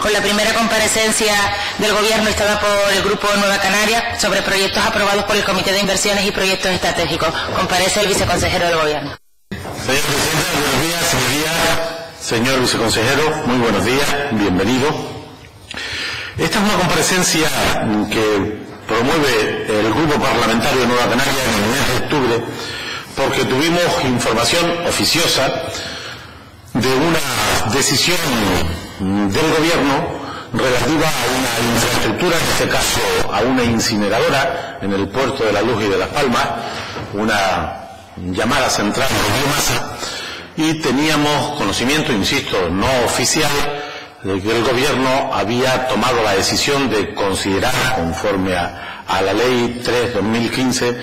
con la primera comparecencia del Gobierno instada por el Grupo Nueva Canaria sobre proyectos aprobados por el Comité de Inversiones y Proyectos Estratégicos. Comparece el viceconsejero del Gobierno. Señor presidente, buenos días, señoría. Señor viceconsejero, muy buenos días, bienvenido. Esta es una comparecencia que promueve el Grupo Parlamentario de Nueva Canaria en el mes de octubre, porque tuvimos información oficiosa de una decisión del Gobierno relativa a una infraestructura, en este caso a una incineradora en el puerto de La Luz y de Las Palmas, una llamada central de biomasa, y teníamos conocimiento, insisto, no oficial, de que el Gobierno había tomado la decisión de considerar, conforme a la Ley 3/2015,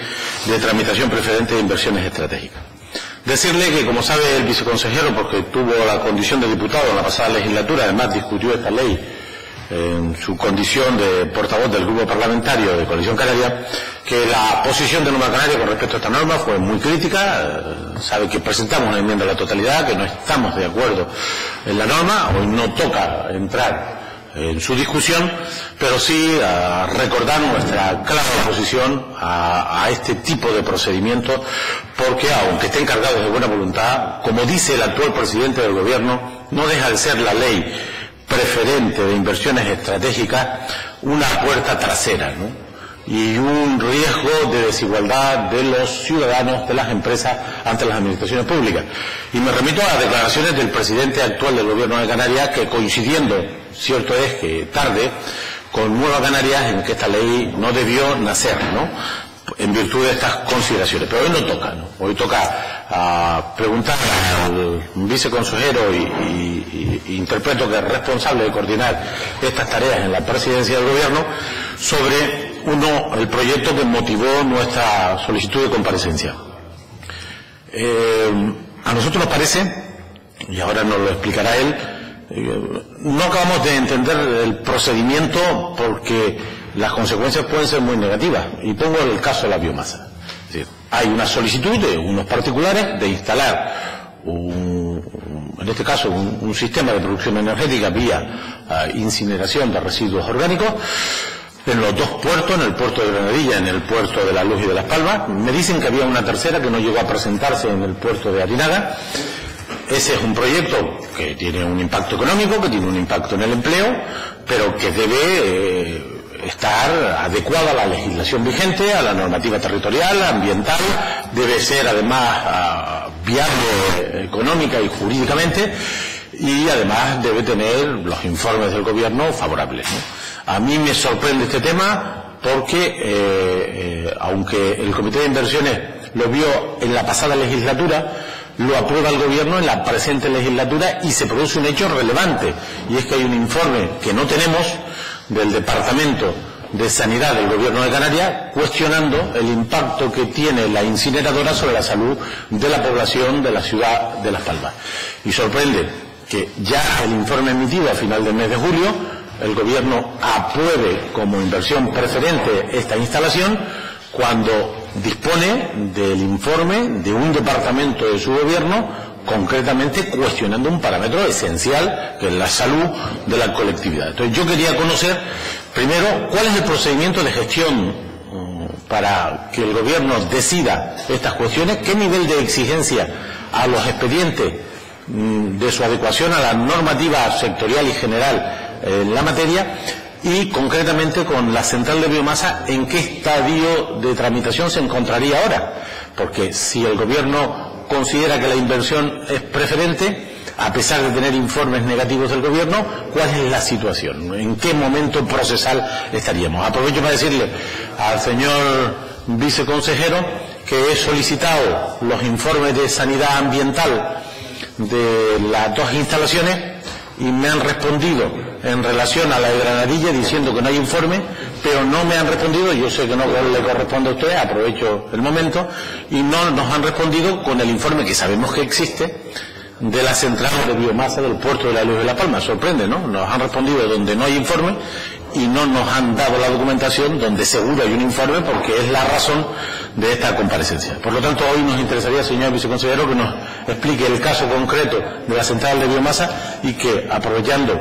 de tramitación preferente de inversiones estratégicas. Decirle que, como sabe el viceconsejero, porque tuvo la condición de diputado en la pasada legislatura, además discutió esta ley en su condición de portavoz del Grupo Parlamentario de Coalición Canaria, que la posición de Nueva Canaria con respecto a esta norma fue muy crítica. Sabe que presentamos una enmienda a la totalidad, que no estamos de acuerdo en la norma. Hoy no toca entrar en su discusión, pero sí a recordar nuestra clara oposición a este tipo de procedimientos, porque aunque estén cargados de buena voluntad, como dice el actual presidente del Gobierno, no deja de ser la ley preferente de inversiones estratégicas una puerta trasera, ¿no? Y un riesgo de desigualdad de los ciudadanos, de las empresas ante las administraciones públicas. Y me remito a las declaraciones del presidente actual del Gobierno de Canarias, que coincidiendo, cierto es que tarde, con Nueva Canarias, en que esta ley no debió nacer, ¿no?, en virtud de estas consideraciones. Pero hoy no toca, ¿no? Hoy toca preguntar al viceconsejero y interpreto que es responsable de coordinar estas tareas en la presidencia del Gobierno sobre el proyecto que motivó nuestra solicitud de comparecencia. A nosotros nos parece, y ahora nos lo explicará él, no acabamos de entender el procedimiento, porque las consecuencias pueden ser muy negativas. Y pongo el caso de la biomasa. Es decir, hay una solicitud de unos particulares de instalar en este caso un sistema de producción energética vía incineración de residuos orgánicos en los dos puertos, en el puerto de Granadilla, en el puerto de La Luz y de Las Palmas. Me dicen que había una tercera que no llegó a presentarse en el puerto de Arinaga. Ese es un proyecto que tiene un impacto económico, que tiene un impacto en el empleo, pero que debe estar adecuada a la legislación vigente, a la normativa territorial, ambiental, debe ser además viable económica y jurídicamente, y además debe tener los informes del Gobierno favorables, ¿no? A mí me sorprende este tema porque, aunque el Comité de Inversiones lo vio en la pasada legislatura, lo aprueba el Gobierno en la presente legislatura y se produce un hecho relevante, y es que hay un informe que no tenemos del Departamento de Sanidad del Gobierno de Canarias cuestionando el impacto que tiene la incineradora sobre la salud de la población de la ciudad de Las Palmas. Y sorprende que ya el informe emitido a final del mes de julio, el Gobierno apruebe como inversión preferente esta instalación, cuando dispone del informe de un departamento de su Gobierno concretamente cuestionando un parámetro esencial, que es la salud de la colectividad. Entonces yo quería conocer primero cuál es el procedimiento de gestión para que el Gobierno decida estas cuestiones, qué nivel de exigencia a los expedientes de su adecuación a la normativa sectorial y general en la materia, y concretamente con la central de biomasa, en qué estadio de tramitación se encontraría ahora, porque si el Gobierno considera que la inversión es preferente, a pesar de tener informes negativos del Gobierno, ¿cuál es la situación? ¿En qué momento procesal estaríamos? Aprovecho para decirle al señor viceconsejero que he solicitado los informes de sanidad ambiental de las dos instalaciones y me han respondido en relación a la de Granadilla diciendo que no hay informe, pero no me han respondido, yo sé que no le corresponde a usted, aprovecho el momento, y no nos han respondido con el informe que sabemos que existe de la central de biomasa del puerto de La Luz de Las Palmas. Sorprende, ¿no? Nos han respondido donde no hay informe y no nos han dado la documentación donde seguro hay un informe, porque es la razón de esta comparecencia. Por lo tanto, hoy nos interesaría, señor viceconsejero, que nos explique el caso concreto de la central de biomasa y que, aprovechando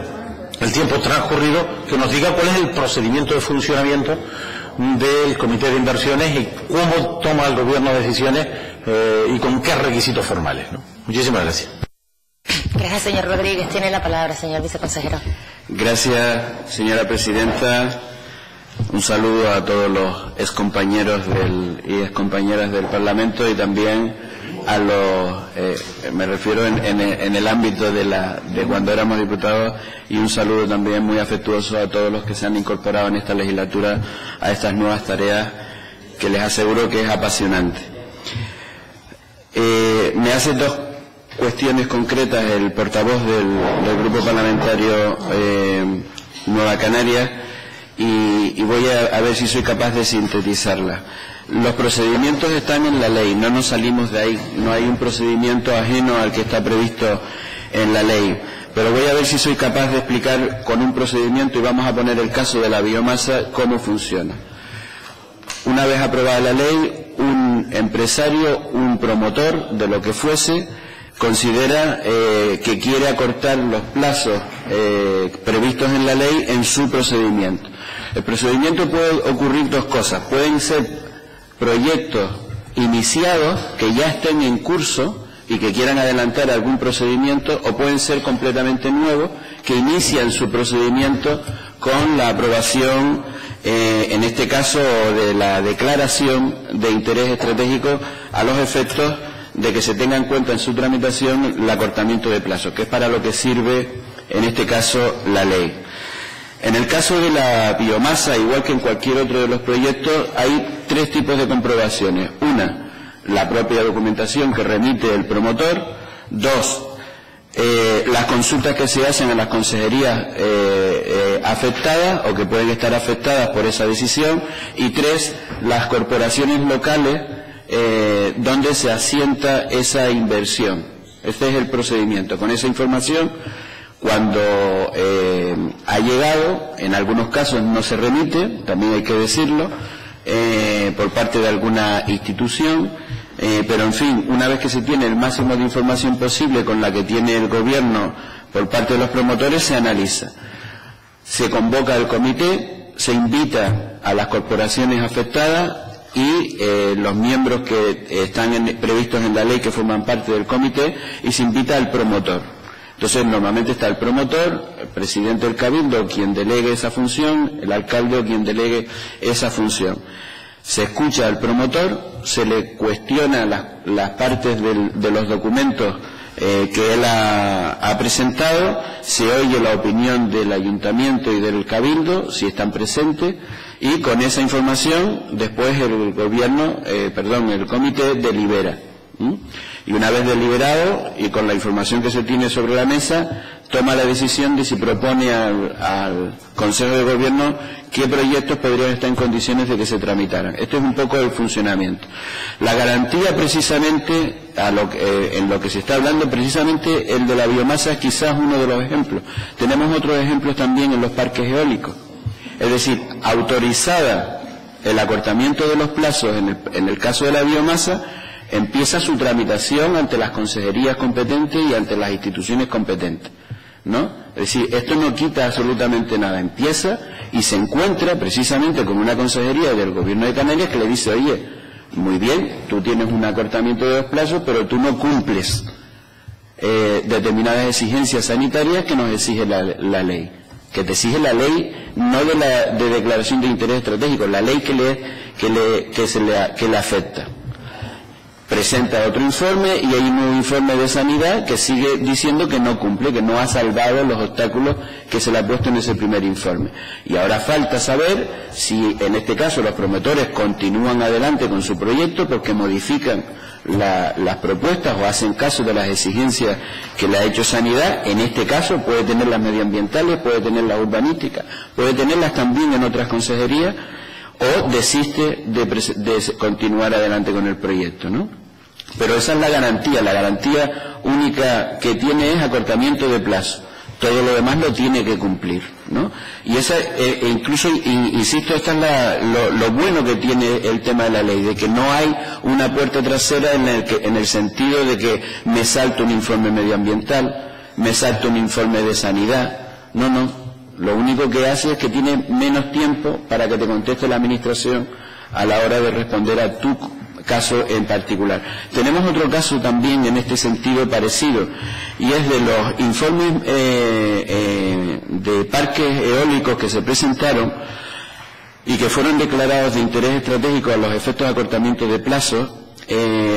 el tiempo transcurrido, que nos diga cuál es el procedimiento de funcionamiento del Comité de Inversiones y cómo toma el Gobierno decisiones y con qué requisitos formales, ¿no? Muchísimas gracias. Gracias, señor Rodríguez. Tiene la palabra, señor viceconsejero. Gracias, señora presidenta. Un saludo a todos los excompañeros y excompañeras del Parlamento y también a los, me refiero en el ámbito de cuando éramos diputados, y un saludo también muy afectuoso a todos los que se han incorporado en esta legislatura a estas nuevas tareas que les aseguro que es apasionante. Me hace dos cuestiones concretas el portavoz del Grupo Parlamentario Nueva Canarias y voy a ver si soy capaz de sintetizarla. Los procedimientos están en la ley, no nos salimos de ahí, no hay un procedimiento ajeno al que está previsto en la ley, pero voy a ver si soy capaz de explicar con un procedimiento, y vamos a poner el caso de la biomasa, cómo funciona. Una vez aprobada la ley, un empresario, un promotor, de lo que fuese, considera que quiere acortar los plazos previstos en la ley en su procedimiento. El procedimiento puede ocurrir dos cosas, pueden ser proyectos iniciados que ya estén en curso y que quieran adelantar algún procedimiento, o pueden ser completamente nuevos que inician su procedimiento con la aprobación, en este caso, de la declaración de interés estratégico a los efectos de que se tenga en cuenta en su tramitación el acortamiento de plazos, que es para lo que sirve en este caso la ley. En el caso de la biomasa, igual que en cualquier otro de los proyectos, hay tres tipos de comprobaciones. Una, la propia documentación que remite el promotor. Dos, las consultas que se hacen a las consejerías afectadas o que pueden estar afectadas por esa decisión. Y tres, las corporaciones locales donde se asienta esa inversión. Este es el procedimiento. Con esa información, cuando ha llegado, en algunos casos no se remite, también hay que decirlo, por parte de alguna institución, pero en fin, una vez que se tiene el máximo de información posible con la que tiene el Gobierno por parte de los promotores, se analiza. Se convoca el comité, se invita a las corporaciones afectadas y los miembros que están previstos en la ley que forman parte del comité, y se invita al promotor. Entonces, normalmente está el promotor, el presidente del cabildo, quien delegue esa función, el alcalde o quien delegue esa función. Se escucha al promotor, se le cuestiona las partes de los documentos que él ha presentado, se oye la opinión del ayuntamiento y del cabildo, si están presentes, y con esa información, después el comité delibera. Y una vez deliberado y con la información que se tiene sobre la mesa, toma la decisión de si propone al Consejo de Gobierno qué proyectos podrían estar en condiciones de que se tramitaran. Esto es un poco el funcionamiento. La garantía, precisamente, en lo que se está hablando, precisamente el de la biomasa es quizás uno de los ejemplos. Tenemos otros ejemplos también en los parques eólicos. Es decir, autorizada el acortamiento de los plazos en el caso de la biomasa, empieza su tramitación ante las consejerías competentes y ante las instituciones competentes, ¿no? Es decir, esto no quita absolutamente nada, empieza y se encuentra precisamente con una consejería del Gobierno de Canarias que le dice, oye, muy bien, tú tienes un acortamiento de los plazos, pero tú no cumples determinadas exigencias sanitarias que nos exige la ley, que te exige la ley no de declaración de interés estratégico, la ley que le afecta. Presenta otro informe y hay un nuevo informe de sanidad que sigue diciendo que no cumple, que no ha salvado los obstáculos que se le ha puesto en ese primer informe. Y ahora falta saber si en este caso los promotores continúan adelante con su proyecto porque modifican las propuestas o hacen caso de las exigencias que le ha hecho Sanidad. En este caso puede tener las medioambientales, puede tener las urbanísticas, puede tenerlas también en otras consejerías, o desiste de continuar adelante con el proyecto, ¿no? Pero esa es la garantía única que tiene es acortamiento de plazo. Todo lo demás lo tiene que cumplir, ¿no? Y esa, incluso, insisto, esta es lo bueno que tiene el tema de la ley, de que no hay una puerta trasera en el sentido de que me salto un informe medioambiental, me salto un informe de sanidad. No, Lo único que hace es que tiene menos tiempo para que te conteste la administración a la hora de responder a tu caso en particular. Tenemos otro caso también en este sentido parecido, y es de los informes de parques eólicos que se presentaron y que fueron declarados de interés estratégico a los efectos de acortamiento de plazo.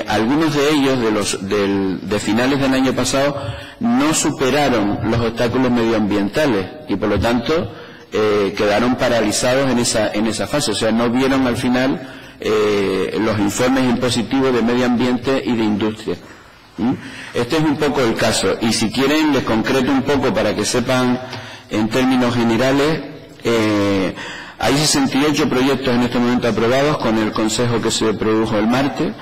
Algunos de ellos de finales del año pasado no superaron los obstáculos medioambientales y por lo tanto quedaron paralizados en esa fase, o sea, no vieron al final los informes impositivos de medio ambiente y de industria. Este es un poco el caso, y si quieren les concreto un poco para que sepan en términos generales. Hay 68 proyectos en este momento aprobados con el consejo que se produjo el martes,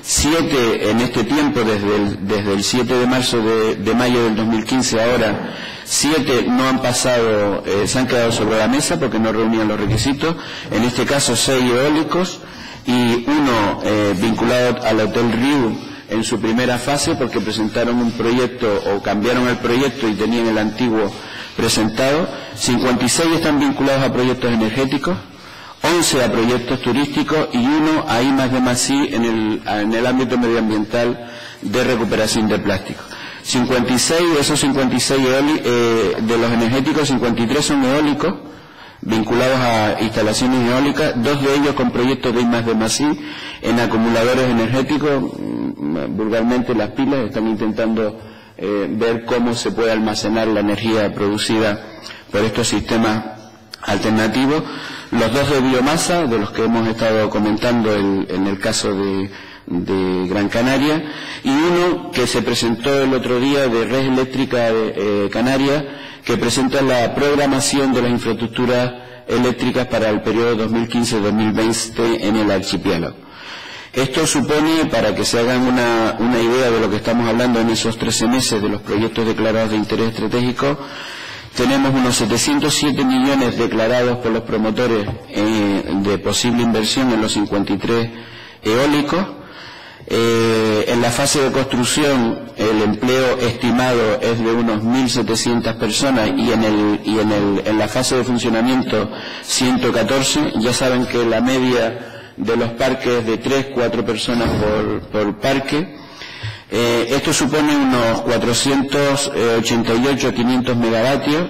7 en este tiempo desde el 7 de marzo de mayo del 2015 ahora, 7 no han pasado, se han quedado sobre la mesa porque no reunían los requisitos, en este caso 6 eólicos y 1 vinculado al Hotel Riu en su primera fase porque presentaron un proyecto o cambiaron el proyecto y tenían el antiguo presentado. 56 están vinculados a proyectos energéticos, 11 a proyectos turísticos y 1 a I+D+I en el ámbito medioambiental de recuperación de plástico. 56 de esos 56 de los energéticos, 53 son eólicos vinculados a instalaciones eólicas, 2 de ellos con proyectos de I+D+I en acumuladores energéticos. Vulgarmente las pilas están intentando ver cómo se puede almacenar la energía producida por estos sistemas alternativos. Los 2 de biomasa, de los que hemos estado comentando en el caso de Gran Canaria, y 1 que se presentó el otro día de Red Eléctrica Canaria, que presenta la programación de las infraestructuras eléctricas para el periodo 2015-2020 en el archipiélago. Esto supone, para que se hagan una idea de lo que estamos hablando en esos 13 meses de los proyectos declarados de interés estratégico, tenemos unos 707 millones declarados por los promotores de posible inversión en los 53 eólicos. En la fase de construcción el empleo estimado es de unos 1.700 personas y en la fase de funcionamiento 114. Ya saben que la media de los parques es de 3-4 personas por parque. Esto supone unos 488 a 500 megavatios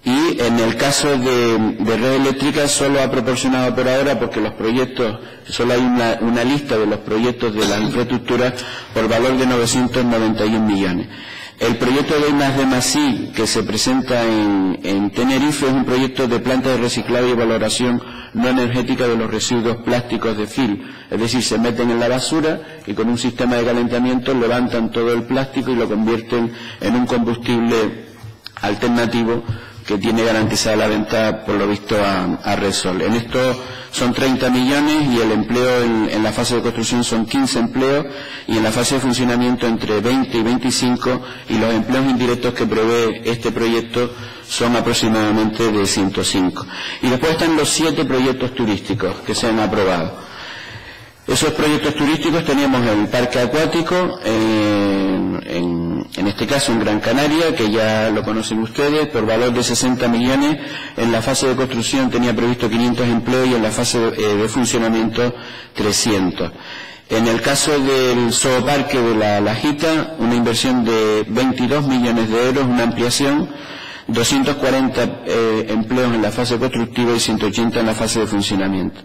y en el caso de Red Eléctrica solo ha proporcionado por ahora, porque los proyectos, solo hay una lista de los proyectos de la infraestructura por valor de 991 millones. El proyecto de I+D+I que se presenta en Tenerife es un proyecto de planta de reciclado y valoración no energética de los residuos plásticos de FIL, es decir, se meten en la basura y con un sistema de calentamiento levantan todo el plástico y lo convierten en un combustible alternativo que tiene garantizada la venta, por lo visto, a Repsol. En esto son 30 millones y el empleo en la fase de construcción son 15 empleos y en la fase de funcionamiento entre 20 y 25, y los empleos indirectos que prevé este proyecto son aproximadamente de 105. Y después están los 7 proyectos turísticos que se han aprobado. Esos proyectos turísticos teníamos el parque acuático, en este caso en Gran Canaria, que ya lo conocen ustedes, por valor de 60 millones. En la fase de construcción tenía previsto 500 empleos y en la fase de funcionamiento 300. En el caso del zooparque de La Lajita, una inversión de 22 millones de euros, una ampliación, 240 empleos en la fase constructiva y 180 en la fase de funcionamiento.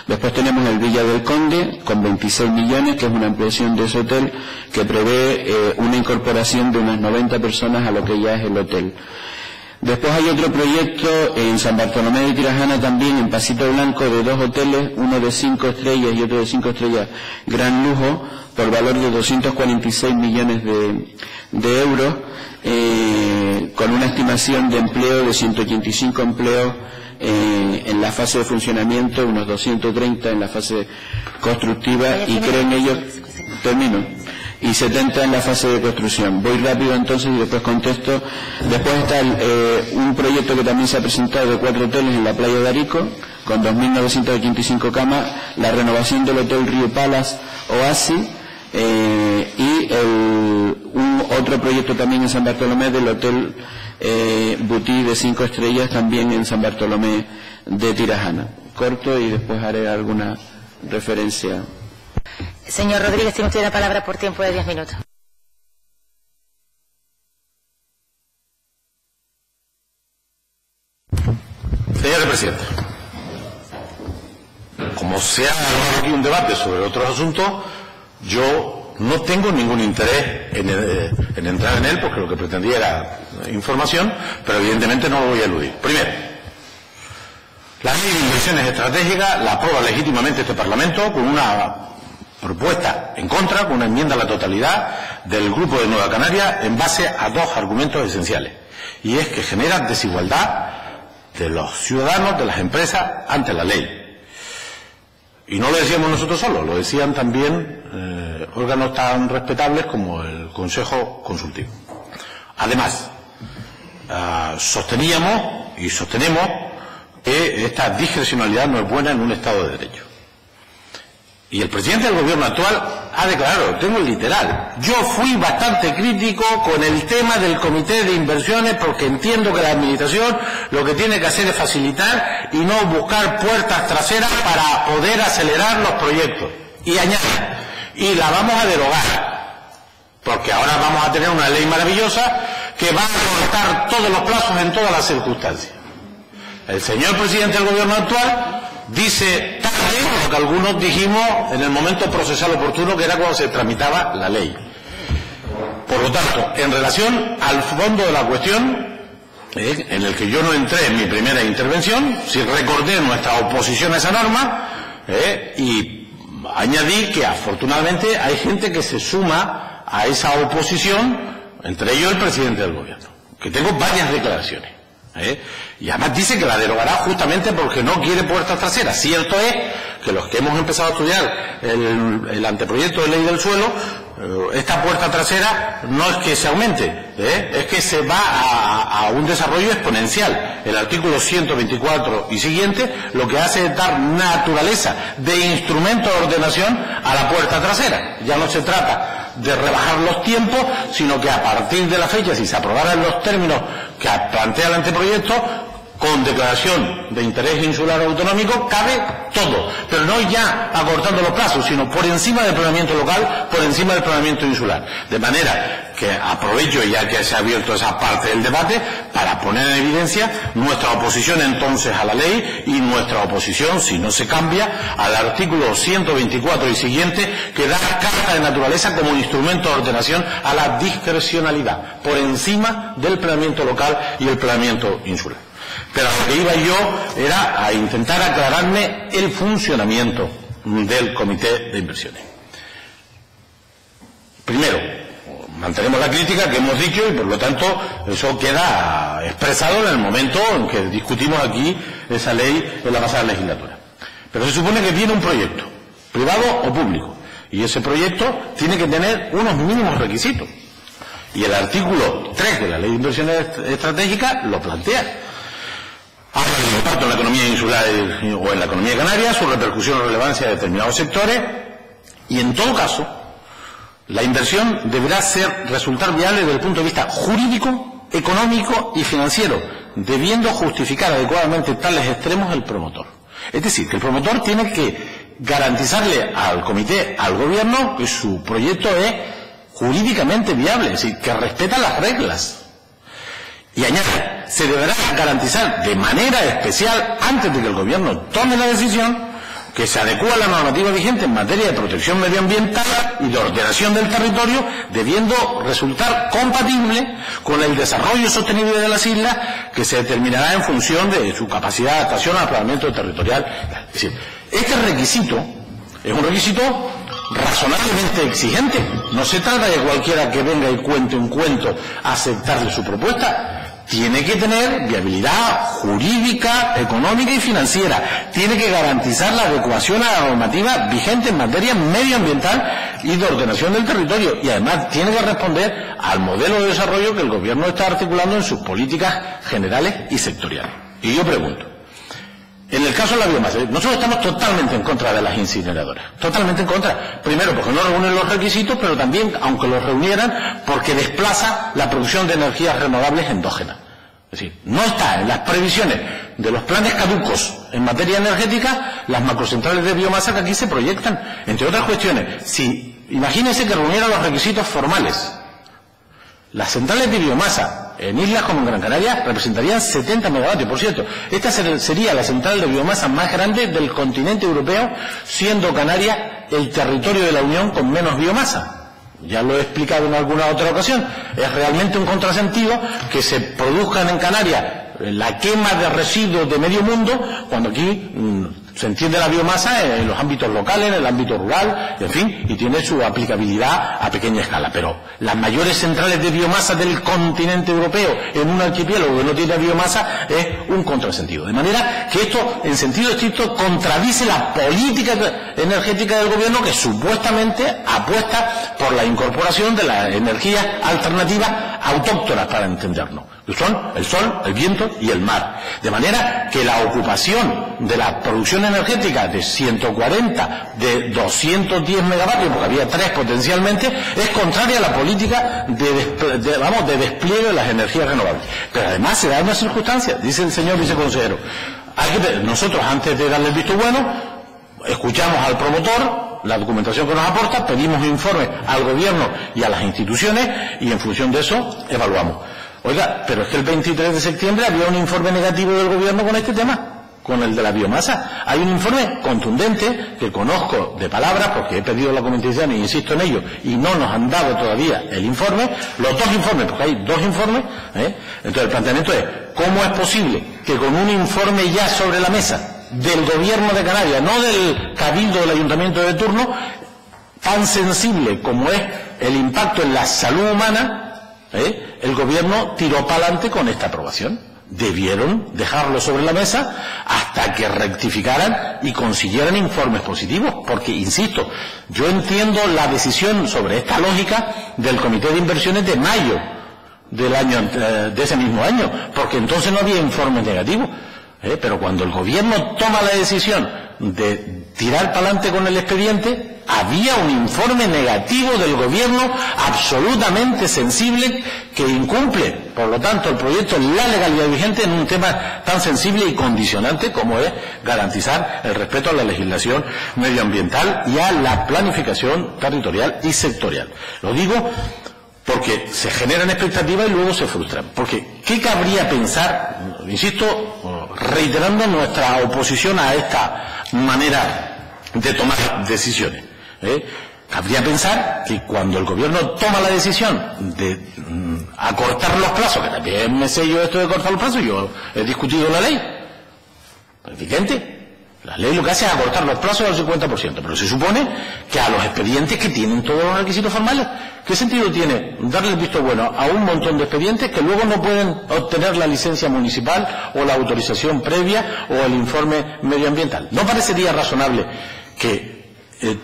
Después tenemos el Villa del Conde con 26 millones, que es una ampliación de ese hotel que prevé una incorporación de unas 90 personas a lo que ya es el hotel. Después hay otro proyecto en San Bartolomé de Tirajana también, en Pasito Blanco, de 2 hoteles, uno de 5 estrellas y otro de 5 estrellas gran lujo, por valor de 246 millones de euros, con una estimación de empleo de 185 empleos en la fase de funcionamiento, unos 230 en la fase constructiva y creen ellos, termino, y 70 en la fase de construcción. Voy rápido entonces y después contesto. Después está un proyecto que también se ha presentado de 4 hoteles en la playa de Arico, con 2.985 camas, la renovación del Hotel Rio Palace Oasis, y otro proyecto también en San Bartolomé del Hotel Butí de 5 estrellas también en San Bartolomé de Tirajana. Corto y después haré alguna referencia. Señor Rodríguez, tiene usted la palabra por tiempo de 10 minutos. Señora Presidenta, como se ha dado aquí un debate sobre otros asuntos, yo no tengo ningún interés en entrar en él, porque lo que pretendía era información, pero evidentemente no lo voy a eludir. Primero, la ley de inversiones estratégicas la aprueba legítimamente este Parlamento con una propuesta en contra, con una enmienda a la totalidad del Grupo de Nueva Canaria en base a dos argumentos esenciales. Y es que genera desigualdad de los ciudadanos, de las empresas, ante la ley. Y no lo decíamos nosotros solos, lo decían también órganos tan respetables como el Consejo Consultivo. Además, sosteníamos y sostenemos que esta discrecionalidad no es buena en un Estado de Derecho. Y el presidente del Gobierno actual ha declarado, tengo el literal, yo fui bastante crítico con el tema del Comité de Inversiones porque entiendo que la Administración lo que tiene que hacer es facilitar y no buscar puertas traseras para poder acelerar los proyectos. Y añade, y la vamos a derogar, porque ahora vamos a tener una ley maravillosa que va a cortar todos los plazos en todas las circunstancias. El señor presidente del Gobierno actual dice tarde lo que algunos dijimos en el momento procesal oportuno, que era cuando se tramitaba la ley. Por lo tanto, en relación al fondo de la cuestión, en el que yo no entré en mi primera intervención, sí recordé nuestra oposición a esa norma, y añadí que afortunadamente hay gente que se suma a esa oposición, entre ellos el presidente del Gobierno, que tengo varias declaraciones. Y además dice que la derogará justamente porque no quiere puertas traseras. Cierto es que los que hemos empezado a estudiar el anteproyecto de ley del suelo, esta puerta trasera no es que se aumente, es que se va a un desarrollo exponencial. El artículo 124 y siguiente lo que hace es dar naturaleza de instrumento de ordenación a la puerta trasera. Ya no se trata de rebajar los tiempos, sino que a partir de la fecha, si se aprobaran los términos que plantea el anteproyecto, con declaración de interés insular o autonómico, cabe todo, pero no ya acortando los plazos, sino por encima del planeamiento local, por encima del planeamiento insular. De manera que aprovecho, ya que se ha abierto esa parte del debate, para poner en evidencia nuestra oposición entonces a la ley y nuestra oposición, si no se cambia, al artículo 124 y siguiente, que da carta de naturaleza como instrumento de ordenación a la discrecionalidad, por encima del planeamiento local y el planeamiento insular. Pero a lo que iba yo era a intentar aclararme el funcionamiento del Comité de Inversiones. Primero, mantenemos la crítica que hemos dicho y por lo tanto eso queda expresado en el momento en que discutimos aquí esa ley en la pasada legislatura. Pero se supone que tiene un proyecto, privado o público, y ese proyecto tiene que tener unos mínimos requisitos. Y el artículo 3 de la Ley de Inversiones Estratégicas lo plantea. Habla del impacto en la economía insular o en la economía canaria, su repercusión o relevancia de determinados sectores, y en todo caso, la inversión deberá resultar viable desde el punto de vista jurídico, económico y financiero, debiendo justificar adecuadamente tales extremos el promotor. Es decir, que el promotor tiene que garantizarle al comité, al gobierno, que su proyecto es jurídicamente viable, es decir, que respeta las reglas. Y añade, se deberá garantizar de manera especial, antes de que el gobierno tome la decisión, que se adecúe a la normativa vigente en materia de protección medioambiental y de ordenación del territorio, debiendo resultar compatible con el desarrollo sostenible de las islas, que se determinará en función de su capacidad de adaptación al planeamiento territorial. Es decir, este requisito es un requisito razonablemente exigente. No se trata de cualquiera que venga y cuente un cuento a aceptarle su propuesta. Tiene que tener viabilidad jurídica, económica y financiera. Tiene que garantizar la adecuación a la normativa vigente en materia medioambiental y de ordenación del territorio. Y además tiene que responder al modelo de desarrollo que el gobierno está articulando en sus políticas generales y sectoriales. Y yo pregunto, en el caso de la biomasa, nosotros estamos totalmente en contra de las incineradoras. Totalmente en contra. Primero, porque no reúnen los requisitos, pero también, aunque los reunieran, porque desplaza la producción de energías renovables endógenas. Es decir, no está en las previsiones de los planes caducos en materia energética las macrocentrales de biomasa que aquí se proyectan, entre otras cuestiones. Si imagínense que reunieran los requisitos formales, las centrales de biomasa en islas como en Gran Canaria representarían 70 megavatios. Por cierto, esta sería la central de biomasa más grande del continente europeo, siendo Canarias el territorio de la Unión con menos biomasa. Ya lo he explicado en alguna otra ocasión. Es realmente un contrasentido que se produzcan en Canarias la quema de residuos de medio mundo, cuando aquí se entiende la biomasa en los ámbitos locales, en el ámbito rural, en fin, y tiene su aplicabilidad a pequeña escala. Pero las mayores centrales de biomasa del continente europeo en un archipiélago que no tiene biomasa es un contrasentido. De manera que esto, en sentido estricto, contradice la política energética del gobierno, que supuestamente apuesta por la incorporación de las energías alternativas autóctonas, para entendernos, que son el sol, el viento y el mar. De manera que la ocupación de la producción energética de 140, de 210 megavatios, porque había 3 potencialmente, es contraria a la política de despliegue de las energías renovables. Pero además se da una circunstancia, dice el señor viceconsejero. Nosotros, antes de darle el visto bueno, escuchamos al promotor, la documentación que nos aporta, pedimos informes al gobierno y a las instituciones, y en función de eso evaluamos. Oiga, pero es que el 23 de septiembre había un informe negativo del gobierno con este tema, con el de la biomasa. Hay un informe contundente que conozco de palabras, porque he pedido la comentación e insisto en ello, y no nos han dado todavía el informe, los 2 informes, porque hay 2 informes. Entonces el planteamiento es, ¿cómo es posible que con un informe ya sobre la mesa del gobierno de Canarias, no del cabildo del ayuntamiento de turno, tan sensible como es el impacto en la salud humana, el gobierno tiró para adelante con esta aprobación? Debieron dejarlo sobre la mesa hasta que rectificaran y consiguieran informes positivos, porque, insisto, yo entiendo la decisión sobre esta lógica del Comité de Inversiones de mayo del año, de ese mismo año, porque entonces no había informes negativos. Pero cuando el gobierno toma la decisión de tirar para adelante con el expediente, había un informe negativo del gobierno absolutamente sensible que incumple, por lo tanto, el proyecto en la legalidad vigente en un tema tan sensible y condicionante como es garantizar el respeto a la legislación medioambiental y a la planificación territorial y sectorial. Lo digo porque se generan expectativas y luego se frustran. Porque, ¿qué cabría pensar? Insisto, reiterando nuestra oposición a esta manera de tomar decisiones. Cabría pensar que cuando el gobierno toma la decisión de acortar los plazos, que también me sé yo esto de cortar los plazos, yo he discutido la ley, evidente. La ley lo que hace es acortar los plazos al 50%, pero se supone que a los expedientes que tienen todos los requisitos formales, ¿qué sentido tiene darle el visto bueno a un montón de expedientes que luego no pueden obtener la licencia municipal o la autorización previa o el informe medioambiental? ¿No parecería razonable que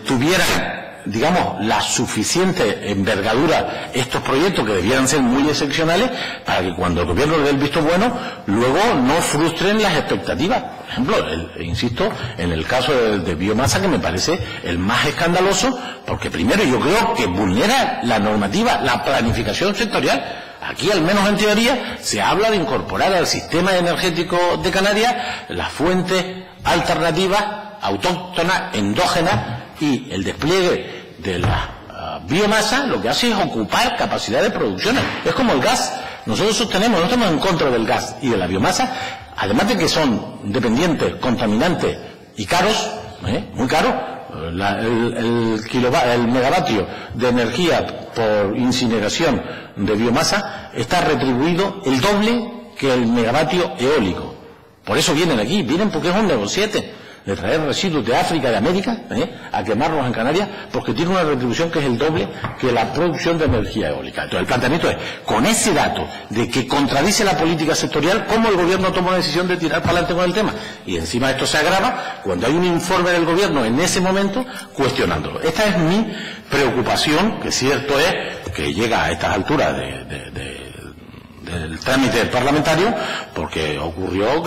tuvieran, digamos, la suficiente envergadura estos proyectos, que debieran ser muy excepcionales, para que cuando el gobierno le dé el visto bueno, luego no frustren las expectativas? Por ejemplo, insisto, en el caso de biomasa, que me parece el más escandaloso, porque primero yo creo que vulnera la normativa, la planificación sectorial. Aquí, al menos en teoría, se habla de incorporar al sistema energético de Canarias las fuentes alternativas, autóctonas, endógenas, y el despliegue de la biomasa lo que hace es ocupar capacidad de producción. Es como el gas. Nosotros sostenemos, no estamos en contra del gas y de la biomasa, además de que son dependientes, contaminantes y caros, muy caros. El megavatio de energía por incineración de biomasa está retribuido el doble que el megavatio eólico. Por eso vienen aquí, vienen porque es un negociete de traer residuos de África, de América, a quemarlos en Canarias, porque tiene una retribución que es el doble que la producción de energía eólica. Entonces el planteamiento es, con ese dato de que contradice la política sectorial, ¿cómo el gobierno toma la decisión de tirar para adelante con el tema? Y encima esto se agrava cuando hay un informe del gobierno en ese momento cuestionándolo. Esta es mi preocupación, que cierto es que llega a estas alturas del trámite parlamentario, porque ocurrió,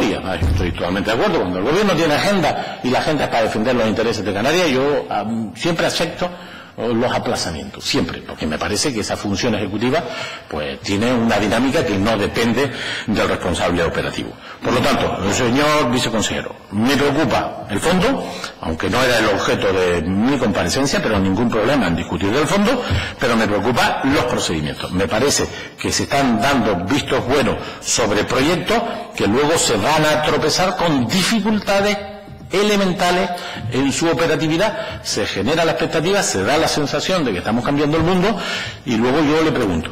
y además estoy totalmente de acuerdo. Cuando el gobierno tiene agenda y la agenda es para defender los intereses de Canarias, yo siempre acepto los aplazamientos, siempre, porque me parece que esa función ejecutiva pues tiene una dinámica que no depende del responsable operativo. Por lo tanto, señor viceconsejero, me preocupa el fondo, aunque no era el objeto de mi comparecencia, pero ningún problema en discutir del fondo, pero me preocupa los procedimientos. Me parece que se están dando vistos buenos sobre proyectos que luego se van a tropezar con dificultades elementales en su operatividad. Se genera la expectativa, se da la sensación de que estamos cambiando el mundo, y luego yo le pregunto,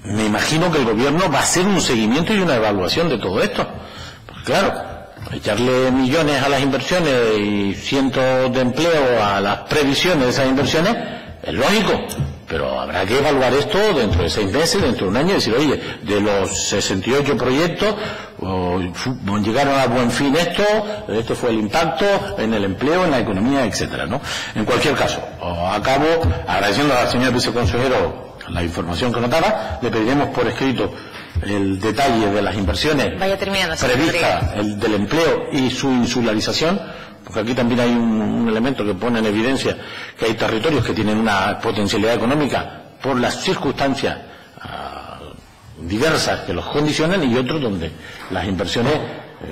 me imagino que el gobierno va a hacer un seguimiento y una evaluación de todo esto, porque claro, echarle millones a las inversiones y cientos de empleos a las previsiones de esas inversiones es lógico, pero habrá que evaluar esto dentro de 6 meses, dentro de un año, y decir, oye, de los 68 proyectos llegaron a buen fin esto fue el impacto en el empleo, en la economía, etcétera, ¿no? En cualquier caso, acabo agradeciendo al señor viceconsejero la información que nos daba. Le pediremos por escrito el detalle de las inversiones previstas, el del empleo y su insularización, porque aquí también hay un elemento que pone en evidencia que hay territorios que tienen una potencialidad económica por las circunstancias diversas que los condicionan, y otros donde las inversiones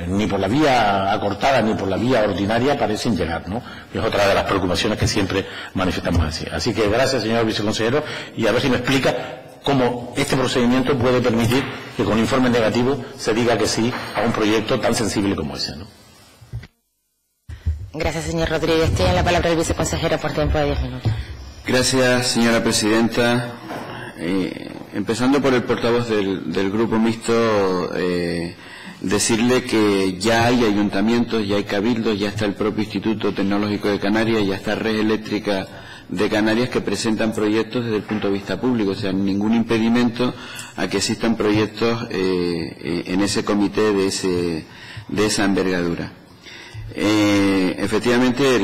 ni por la vía acortada ni por la vía ordinaria parecen llegar, ¿no? Es otra de las preocupaciones que siempre manifestamos así. Así que gracias, señor viceconsejero, y a ver si me explica cómo este procedimiento puede permitir que con informe negativo se diga que sí a un proyecto tan sensible como ese, ¿no? Gracias, señor Rodríguez. Tiene la palabra el viceconsejero por tiempo de 10 minutos. Gracias, señora presidenta. Empezando por el portavoz del Grupo Mixto, decirle que ya hay ayuntamientos, ya hay cabildos, ya está el propio Instituto Tecnológico de Canarias, ya está Red Eléctrica de Canarias, que presentan proyectos desde el punto de vista público, o sea, ningún impedimento a que existan proyectos en ese comité de esa envergadura. Efectivamente,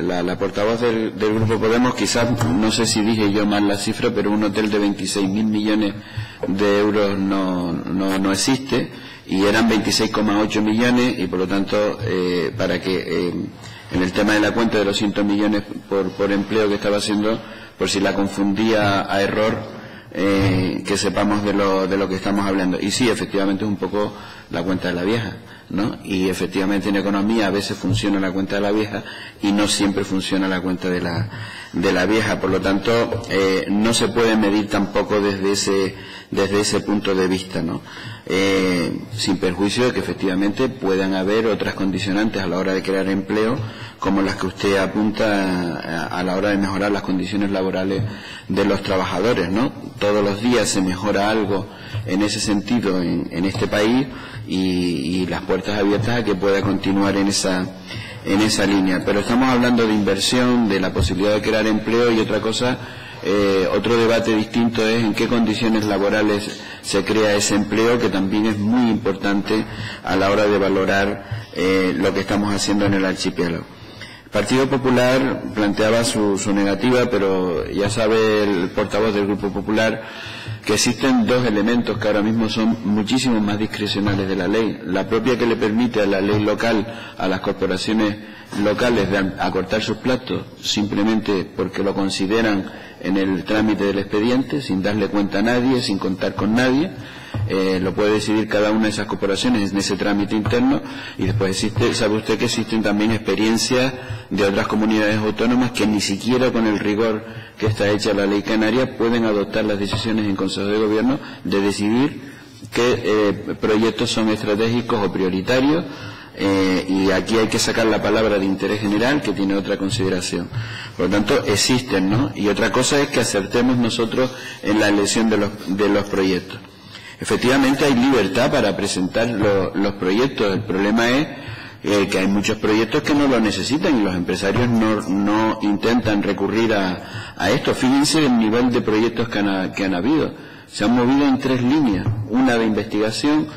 la portavoz del Grupo Podemos, quizás, no sé si dije yo mal la cifra, pero un hotel de 26.000 millones de euros no existe, y eran 26,8 millones, y por lo tanto, para que en el tema de la cuenta de los 100 millones por empleo que estaba haciendo, por si la confundía a error, que sepamos de lo que estamos hablando. Y sí, efectivamente es un poco la cuenta de la vieja, ¿no? Y efectivamente en economía a veces funciona la cuenta de la vieja y no siempre funciona la cuenta de la vieja. Por lo tanto, no se puede medir tampoco desde ese punto de vista, ¿no? Sin perjuicio de que efectivamente puedan haber otras condicionantes a la hora de crear empleo, como las que usted apunta a la hora de mejorar las condiciones laborales de los trabajadores, ¿no? Todos los días se mejora algo en ese sentido en este país, y las puertas abiertas a que pueda continuar en esa línea. Pero estamos hablando de inversión, de la posibilidad de crear empleo, y otra cosa, otro debate distinto es en qué condiciones laborales se crea ese empleo, que también es muy importante a la hora de valorar lo que estamos haciendo en el archipiélago. El Partido Popular planteaba su negativa, pero ya sabe el portavoz del Grupo Popular que existen dos elementos que ahora mismo son muchísimo más discrecionales de la ley. La propia, que le permite a la ley local, a las corporaciones locales, de acortar sus plazos simplemente porque lo consideran en el trámite del expediente, sin darle cuenta a nadie, sin contar con nadie. Lo puede decidir cada una de esas corporaciones en ese trámite interno. Y después sabe usted que existen también experiencias de otras comunidades autónomas que ni siquiera con el rigor que está hecha la ley canaria pueden adoptar las decisiones en Consejo de Gobierno de decidir qué proyectos son estratégicos o prioritarios, y aquí hay que sacar la palabra de interés general, que tiene otra consideración. Por lo tanto, existen, ¿no? Y otra cosa es que acertemos nosotros en la elección de los proyectos. Efectivamente hay libertad para presentar los proyectos. El problema es que hay muchos proyectos que no lo necesitan, y los empresarios no intentan recurrir a esto. Fíjense el nivel de proyectos que han habido. Se han movido en 3 líneas: una de investigación,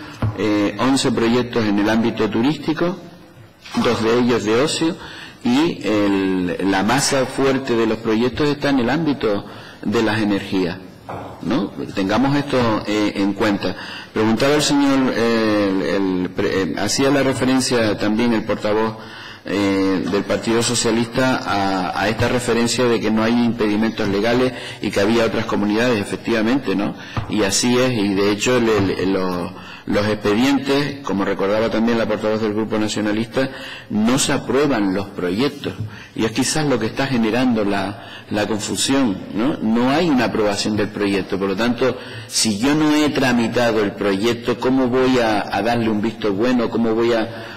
11 proyectos en el ámbito turístico, 2 de ellos de ocio, y la masa fuerte de los proyectos está en el ámbito de las energías, ¿no? Tengamos esto en cuenta. Preguntaba el señor, hacía la referencia también el portavoz del Partido Socialista a esta referencia de que no hay impedimentos legales y que había otras comunidades, efectivamente, ¿no? Y así es, y de hecho los expedientes, como recordaba también la portavoz del Grupo Nacionalista, no se aprueban los proyectos, y es quizás lo que está generando la confusión, ¿no? No hay una aprobación del proyecto, por lo tanto, si yo no he tramitado el proyecto, ¿cómo voy a darle un visto bueno? ¿Cómo voy a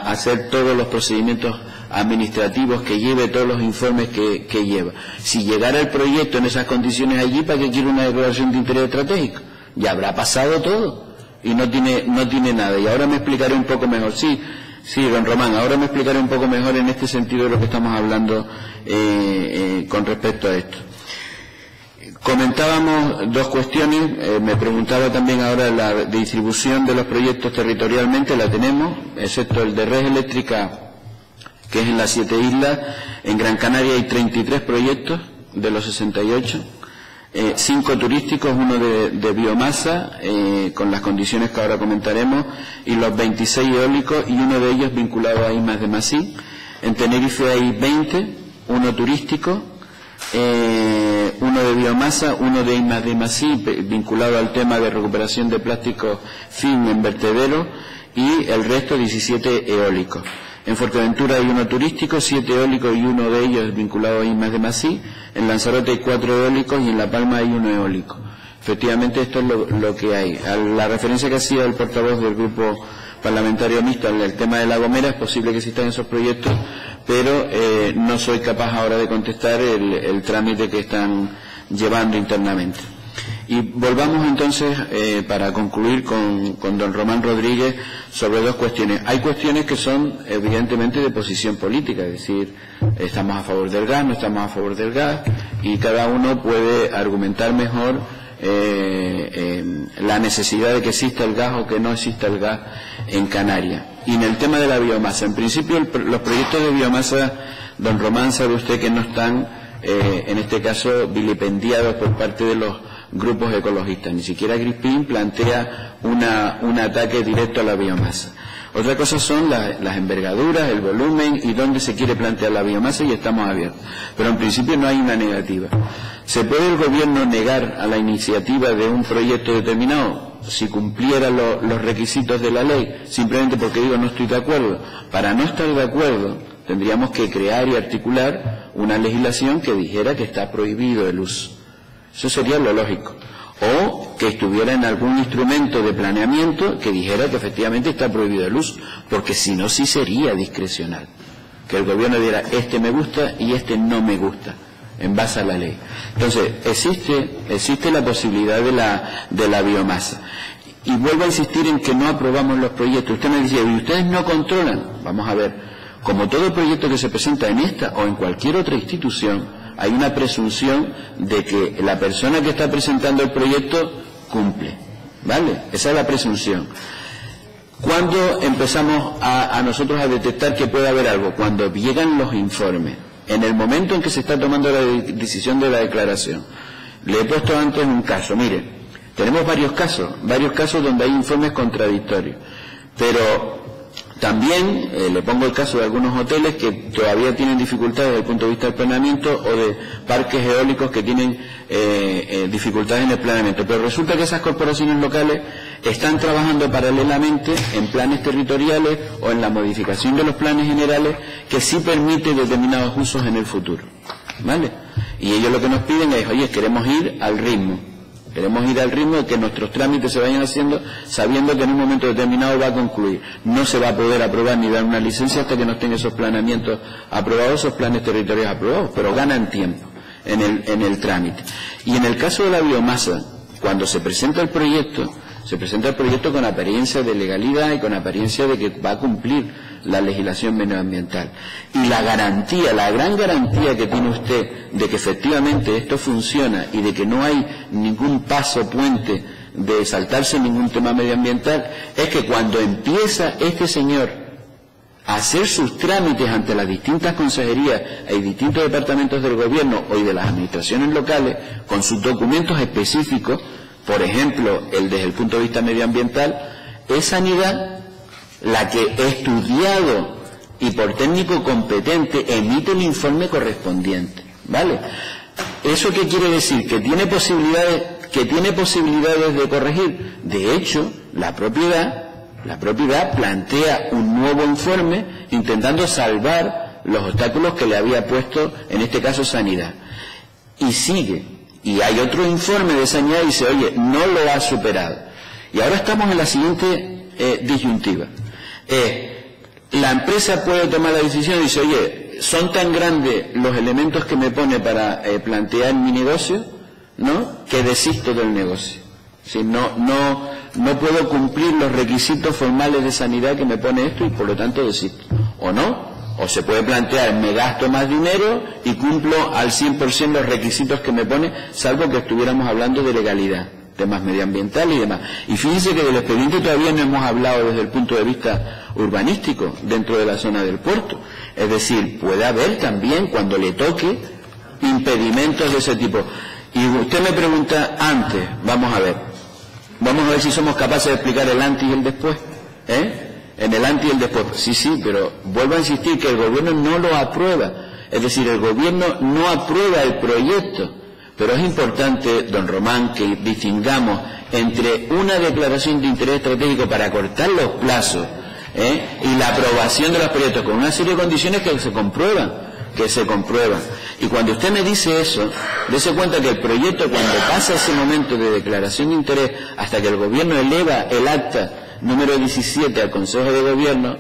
hacer todos los procedimientos administrativos que lleve, todos los informes que lleva? Si llegara el proyecto en esas condiciones allí, ¿para qué quiero una declaración de interés estratégico? Ya habrá pasado todo y no tiene nada. Y ahora me explicaré un poco mejor. Sí, don Román, ahora me explicaré un poco mejor en este sentido de lo que estamos hablando con respecto a esto. Comentábamos dos cuestiones, me preguntaba también ahora la distribución de los proyectos territorialmente, la tenemos, excepto el de red eléctrica, que es en las 7 islas. En Gran Canaria hay 33 proyectos de los 68, 5 turísticos, uno de biomasa, con las condiciones que ahora comentaremos, y los 26 eólicos, y uno de ellos vinculado a I+D+I. En Tenerife hay 20, uno turístico, uno de biomasa, uno de I+D+I, vinculado al tema de recuperación de plásticos fin en vertederos, y el resto 17 eólicos. En Fuerteventura hay uno turístico, 7 eólicos y uno de ellos vinculado a I+D+I. En Lanzarote hay 4 eólicos y en La Palma hay uno eólico. Efectivamente, esto es lo que hay. A la referencia que hacía el portavoz del Grupo Parlamentario Mixto al tema de La Gomera, es posible que existan esos proyectos, pero no soy capaz ahora de contestar el trámite que están llevando internamente. Y volvamos entonces, para concluir, con don Román Rodríguez sobre dos cuestiones. Hay cuestiones que son evidentemente de posición política, es decir, estamos a favor del gas, no estamos a favor del gas, y cada uno puede argumentar mejor la necesidad de que exista el gas o que no exista el gas en Canarias. Y en el tema de la biomasa, en principio los proyectos de biomasa, don Román, sabe usted que no están, en este caso, vilipendiados por parte de los grupos ecologistas. Ni siquiera Grispin plantea un ataque directo a la biomasa. Otra cosa son las envergaduras, el volumen y dónde se quiere plantear la biomasa, y estamos abiertos. Pero en principio no hay una negativa. ¿Se puede el gobierno negar a la iniciativa de un proyecto determinado si cumpliera los requisitos de la ley? Simplemente porque digo no estoy de acuerdo. Para no estar de acuerdo tendríamos que crear y articular una legislación que dijera que está prohibido el uso. Eso sería lo lógico. O que estuviera en algún instrumento de planeamiento que dijera que efectivamente está prohibido el uso, porque si no, sí sería discrecional. Que el gobierno diera, este me gusta y este no me gusta, en base a la ley. Entonces, existe la posibilidad de la biomasa. Y vuelvo a insistir en que no aprobamos los proyectos. Usted me decía, ¿y ustedes no controlan? Vamos a ver, como todo proyecto que se presenta en esta o en cualquier otra institución, hay una presunción de que la persona que está presentando el proyecto cumple, ¿vale? Esa es la presunción. ¿Cuándo empezamos a nosotros a detectar que puede haber algo? Cuando llegan los informes, en el momento en que se está tomando la decisión de la declaración. Le he puesto antes un caso, mire, tenemos varios casos donde hay informes contradictorios, pero también le pongo el caso de algunos hoteles que todavía tienen dificultades desde el punto de vista del planeamiento, o de parques eólicos que tienen dificultades en el planeamiento. Pero resulta que esas corporaciones locales están trabajando paralelamente en planes territoriales o en la modificación de los planes generales que sí permiten determinados usos en el futuro, ¿vale? Y ellos lo que nos piden es, oye, queremos ir al ritmo. Queremos ir al ritmo de que nuestros trámites se vayan haciendo sabiendo que en un momento determinado va a concluir. No se va a poder aprobar ni dar una licencia hasta que no estén esos planeamientos aprobados, esos planes territoriales aprobados, pero ganan tiempo en el trámite. Y en el caso de la biomasa, cuando se presenta el proyecto con apariencia de legalidad y con apariencia de que va a cumplir la legislación medioambiental. Y la garantía, la gran garantía que tiene usted de que efectivamente esto funciona y de que no hay ningún paso puente de saltarse ningún tema medioambiental, es que cuando empieza este señor a hacer sus trámites ante las distintas consejerías y distintos departamentos del gobierno o y de las administraciones locales, con sus documentos específicos, por ejemplo, desde el punto de vista medioambiental, es Sanidad la que he estudiado y por técnico competente emite el informe correspondiente, ¿vale? ¿Eso qué quiere decir? Que tiene posibilidades de corregir. De hecho, la propiedad plantea un nuevo informe intentando salvar los obstáculos que le había puesto, en este caso, Sanidad. Y sigue. Y hay otro informe de Sanidad y dice, oye, no lo ha superado. Y ahora estamos en la siguiente disyuntiva. La empresa puede tomar la decisión y dice, oye, son tan grandes los elementos que me pone para plantear mi negocio, ¿no?, que desisto del negocio. Si no puedo cumplir los requisitos formales de Sanidad que me pone esto y por lo tanto desisto. O no, o se puede plantear, me gasto más dinero y cumplo al 100% los requisitos que me pone, salvo que estuviéramos hablando de legalidad, temas medioambientales y demás. Y fíjense que del expediente todavía no hemos hablado desde el punto de vista urbanístico dentro de la zona del puerto. Es decir, puede haber también, cuando le toque, impedimentos de ese tipo. Y usted me pregunta antes, vamos a ver si somos capaces de explicar el antes y el después, en el antes y el después. Sí, pero vuelvo a insistir que el gobierno no lo aprueba, es decir, el gobierno no aprueba el proyecto, pero es importante, don Román, que distingamos entre una declaración de interés estratégico para cortar los plazos y la aprobación de los proyectos con una serie de condiciones que se comprueban. Y cuando usted me dice eso, dése cuenta que el proyecto, cuando pasa ese momento de declaración de interés, hasta que el gobierno eleva el acta número 17 al Consejo de Gobierno,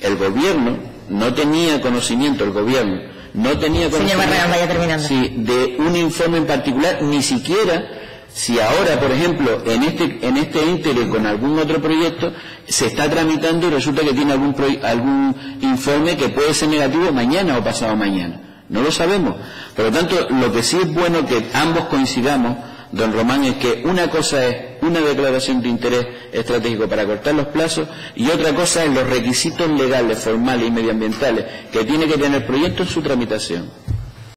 el gobierno no tenía conocimiento, Señor Barragán, vaya terminando. Sí, de un informe en particular, ni siquiera si ahora, por ejemplo, en este ínterin con algún otro proyecto se está tramitando y resulta que tiene algún informe que puede ser negativo mañana o pasado mañana. No lo sabemos. Por lo tanto, lo que sí es bueno que ambos coincidamos, don Román, es que una cosa es una declaración de interés estratégico para cortar los plazos y otra cosa es los requisitos legales, formales y medioambientales que tiene que tener el proyecto en su tramitación.